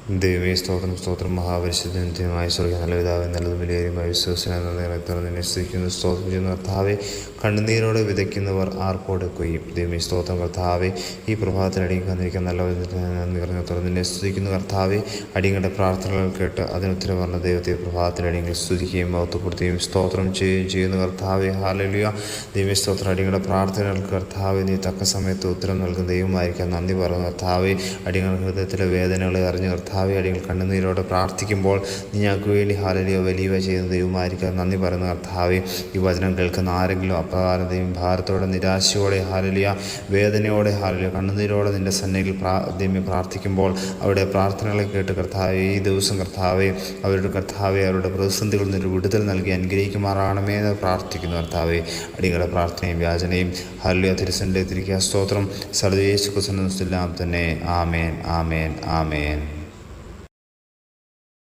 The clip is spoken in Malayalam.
ദൈവമേ സ്തോത്രം സ്തോത്രം. മഹാപരിശുദ്ധമായ സ്വർഗ്ഗ നല്ല പിതാവേ, നല്ലതും വിലയേറിയമായ വിശ്വാസത്തിനായി നിന്നെ സ്തുതിക്കുന്നു, സ്തോത്രം ചെയ്യുന്ന കർത്താവേ. കണ്ണുനീരോടെ വിതയ്ക്കുന്നവർ ആർപ്പോടെ കൊയ്യും. ദൈവമേ സ്തോത്രം കർത്താവേ. ഈ പ്രഭാതത്തിൽ അടിയങ്ങൾ വന്നിരിക്കുന്ന നല്ല നന്ദി പറഞ്ഞ നിന്നെ സ്തുതിക്കുന്നു കർത്താവേ. അടിയങ്ങളുടെ പ്രാർത്ഥനകൾ കേട്ട് അതിനുത്തരം പറഞ്ഞ ദൈവത്തെ പ്രഭാതത്തിൽ അടിയങ്ങൾ സ്തുതിക്കുകയും മഹത്വപ്പെടുത്തുകയും സ്തോത്രം ചെയ്യുന്ന കർത്താവേ. ഹല്ലേലൂയ. ദൈവമേ സ്തോത്രം. അടിയങ്ങളുടെ പ്രാർത്ഥനകൾക്ക് കർത്താവേ നീ തക്ക സമയത്ത് ഉത്തരം നൽകുന്ന ദൈവമായിരിക്കാൻ നന്ദി പറയുന്ന കർത്താവേ. അടിയങ്ങളുടെ ഹൃദയത്തിലെ വേദനകളെ അറിഞ്ഞ് കർത്താവേ, അടിയങ്ങൾ കണ്ണുനീരോടെ പ്രാർത്ഥിക്കുമ്പോൾ നീ ഞങ്ങൾക്ക് വേണ്ടി ഹല്ലേലൂയ വലിയ ചെയ്യുന്ന ദൈവമായിരിക്കാൻ നന്ദി പറയുന്ന കർത്താവേ. ഈ വചനം കേൾക്കുന്ന ആരെങ്കിലും അപ്രകാരം ദൈവം ഭാരത്തോടെ, നിരാശയോടെ, ഹല്ലേലൂയ വേദനയോടെ, ഹല്ലേലൂയ കണ്ണുനീരോടെ നിൻ്റെ സന്നിധിയിൽ ദൈവം പ്രാർത്ഥിക്കുമ്പോൾ അവരുടെ പ്രാർത്ഥനകളെ കേട്ട് കർത്താവേ, ഈ ദിവസം കർത്താവേ അവരുടെ പ്രതിസന്ധികളിൽ നിന്ന് വിടുതൽ നൽകി അനുഗ്രഹിക്കുമാറാണമേ എന്ന് പ്രാർത്ഥിക്കുന്നു കർത്താവേ. അടിയങ്ങളുടെ പ്രാർത്ഥനയും യാചനയും ഹല്ലേലൂയ തിരുസന്നിധിയിൽ തിരിക്കുക. സ്തോത്രം. സർവ്വ യേശു ക്രിസ്തുവിൻ നാമത്തിൽ തന്നെ. ആമേൻ, ആമേൻ, ആമേൻ.